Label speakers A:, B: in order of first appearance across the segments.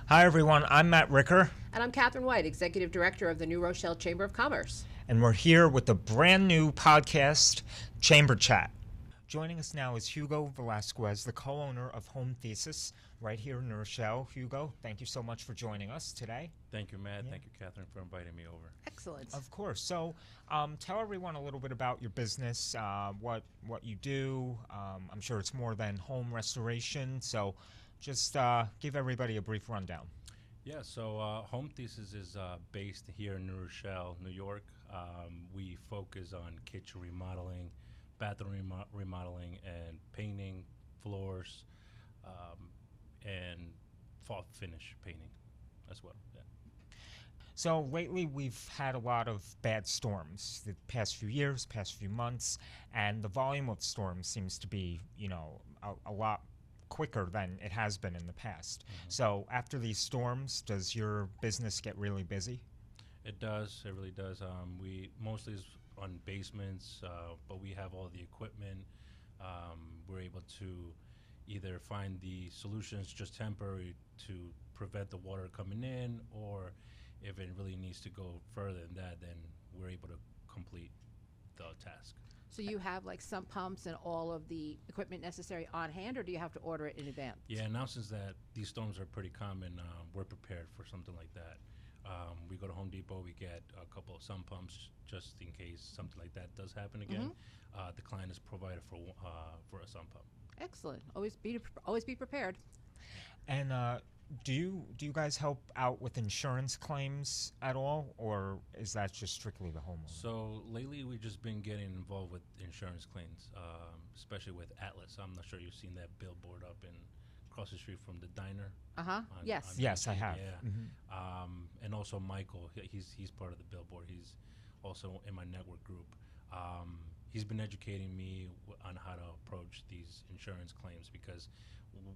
A: Hi, everyone. I'm Matt Ricker,
B: And I'm Catherine White, Executive Director of the New Rochelle Chamber of Commerce.
A: and we're here with the brand new podcast, Chamber Chat. Joining us now is Hugo Velasquez, the co-owner of Home Thesis, right here in New Rochelle. Hugo, thank you so much for joining us today.
C: Thank you, Matt. Thank you, Catherine, for inviting me over.
B: Excellent.
A: Of course. So, tell everyone a little bit about your business, what you do. I'm sure it's more than home restoration, so just give everybody a brief rundown.
C: Yeah, so Home Thesis is based here in New Rochelle, New York. We focus on kitchen remodeling, bathroom remodeling, and painting, floors, and fall finish painting as well. Yeah.
A: So lately, we've had a lot of bad storms the past few years, past few months, and the volume of storms seems to be, a lot quicker than it has been in the past.
C: Mm-hmm.
A: So after these storms, does your business get really busy?
C: It does. It really does. We mostly is on basements, but we have all the equipment. We're able to either find the solutions just temporary to prevent the water coming in, or if it really needs to go further than that, then we're able to complete the task.
B: So you have like sump pumps and all of the equipment necessary on hand, or do you have to order it in advance?
C: Yeah, now since that these storms are pretty common, we're prepared for something like that. We go to Home Depot, we get a couple of sump pumps just in case something like that does happen again. The client is provided for a sump pump.
B: Excellent. Always be prepared.
A: And do you guys help out with insurance claims at all, or is that just strictly the homeowner?
C: So lately, we've just been getting involved with insurance claims, especially with Atlas. I'm not sure you've seen that billboard up in across the street from the diner.
B: Yes.
A: Yes, I have.
C: Yeah. And also Michael, he's part of the billboard. He's also in my network group. He's been educating me on how to approach these insurance claims, because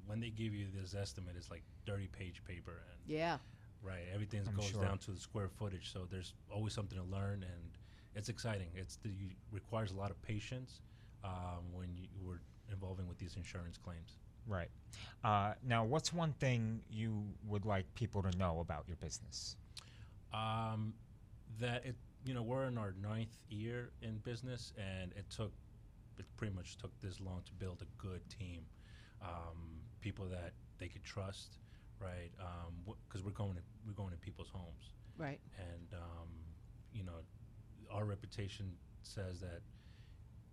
C: when they give you this estimate, it's like 30-page paper, and
B: Yeah.
C: right, everything
A: I'm
C: goes
A: sure.
C: down to the square footage. So there's always something to learn, and it's exciting. Requires a lot of patience when we're involving with these insurance claims.
A: Right. Now, what's one thing you would like people to know about your business?
C: That we're in our 9th year in business, and it pretty much took this long to build a good team, people that they could trust, right? Because we're going to people's homes,
B: Right.
C: and our reputation says that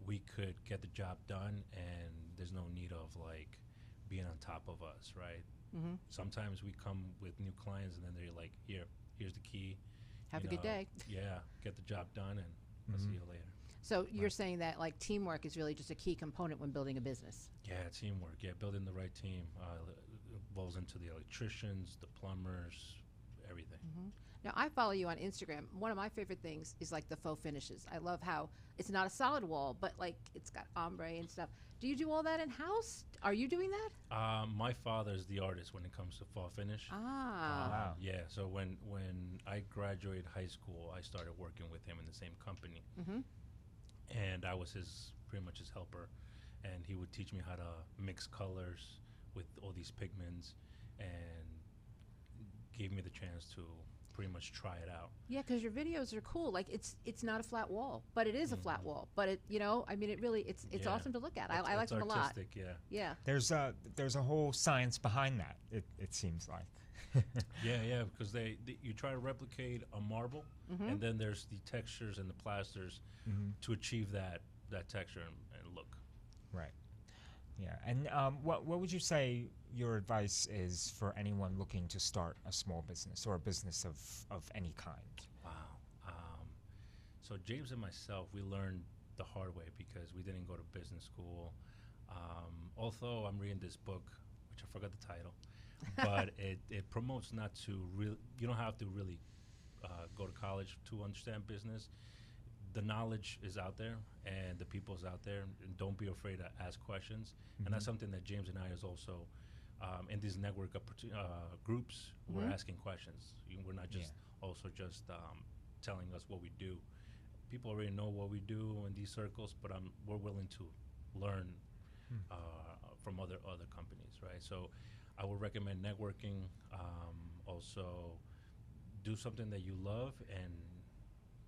C: we could get the job done, and there's no need of like being on top of us, right?
B: Mm-hmm.
C: Sometimes we come with new clients, and then they're like, here's the key.
B: Have a good day.
C: Yeah, get the job done, and I'll see you later.
B: So you're saying that like teamwork is really just a key component when building a business.
C: Yeah, teamwork. Yeah, building the right team involves into the electricians, the plumbers, everything.
B: Now, I follow you on Instagram. One of my favorite things is like the faux finishes. I love how it's not a solid wall, but like it's got ombre and stuff. Do you do all that in-house? Are you doing that?
C: My father is the artist when it comes to fall finish.
A: Wow.
C: Yeah, so when I graduated high school, I started working with him in the same company. And I was pretty much his helper. And he would teach me how to mix colors with all these pigments, and gave me the chance to pretty much try it out.
B: Yeah, because your videos are cool. Like it's not a flat wall, but it is a flat wall. But it it really it's
C: Yeah.
B: awesome to look at. I like
C: It's
B: them a lot.
C: artistic, yeah.
B: Yeah.
A: There's a whole science behind that. It seems like.
C: Yeah, because you try to replicate a marble, and then there's the textures and the plasters to achieve that texture and look.
A: Right. Yeah. And what would you say your advice is for anyone looking to start a small business or a business of any kind?
C: Wow. So James and myself, we learned the hard way because we didn't go to business school. Although I'm reading this book, which I forgot the title, but it promotes not to really. You don't have to really go to college to understand business. The knowledge is out there, and the people's out there, and don't be afraid to ask questions. And that's something that James and I is also in these network groups. We're asking questions. We're not just telling us what we do. People already know what we do in these circles, but we're willing to learn from other companies, right? So I would recommend networking. So do something that you love and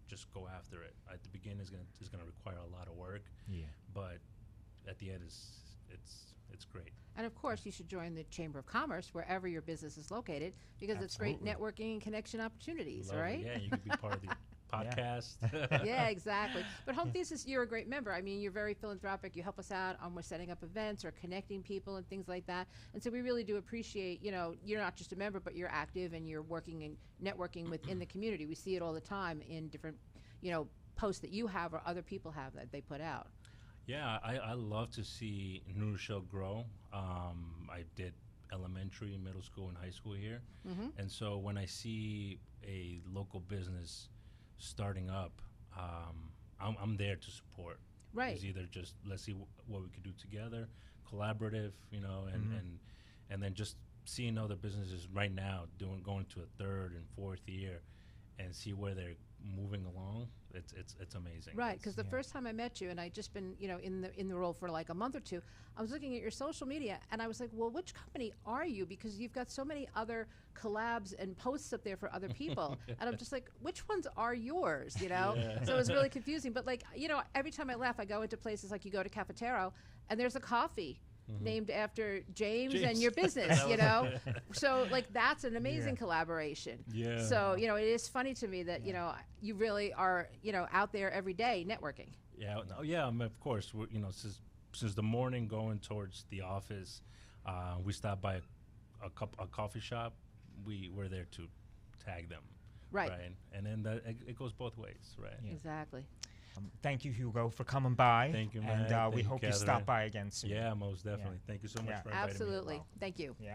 C: just go after it. At the beginning, is gonna require a lot of work,
A: Yeah.
C: but at the end, it's great.
B: And of course, you should join the Chamber of Commerce wherever your business is located because it's great
A: Absolutely.
B: networking and connection opportunities,
C: Love it.
B: right?
C: Yeah, you could be part of the podcast.
B: Yeah, exactly. But Home Thesis, you're a great member. I mean, you're very philanthropic. You help us out on we're setting up events or connecting people and things like that. And so we really do appreciate, you're not just a member, but you're active and you're working and networking within the community. We see it all the time in different, posts that you have or other people have that they put out.
C: Yeah, I love to see New Rochelle grow. I did elementary, middle school, and high school here.
B: Mm-hmm.
C: And so when I see a local business starting up, I'm there to support.
B: Right.
C: It's either just let's see what we could do together, collaborative, and then just seeing other businesses right now going to a third and fourth year, and see where they're moving along. It's amazing.
B: Right, because the
A: Yeah.
B: first time I met you, and I just been, in the role for like a month or two, I was looking at your social media, and I was like, well, which company are you? Because you've got so many other collabs and posts up there for other people, and I'm just like, which ones are yours?
C: Yeah.
B: So it was really confusing. But like, every time I laugh, I go into places like you go to Cafetero, and there's a coffee named after James and
C: James.
B: your business, So like that's an amazing
A: Yeah.
B: collaboration.
C: Yeah.
B: So, it is funny to me that, you really are, out there every day networking.
C: Yeah, no, yeah. Of course, since the morning going towards the office, we stop by a coffee shop. We're there to tag them,
B: Right.
C: And then it goes both ways, right?
A: Yeah.
B: Exactly.
A: Thank you, Hugo, for coming by.
C: Thank you,
A: And
C: man.
A: we
C: Thank
A: hope
C: you,
A: you stop
C: Catherine.
A: by again soon.
C: Yeah, most definitely. Thank you so much
A: Yeah.
C: for inviting me.
B: Absolutely.
C: Well.
B: Thank you.
A: Yeah.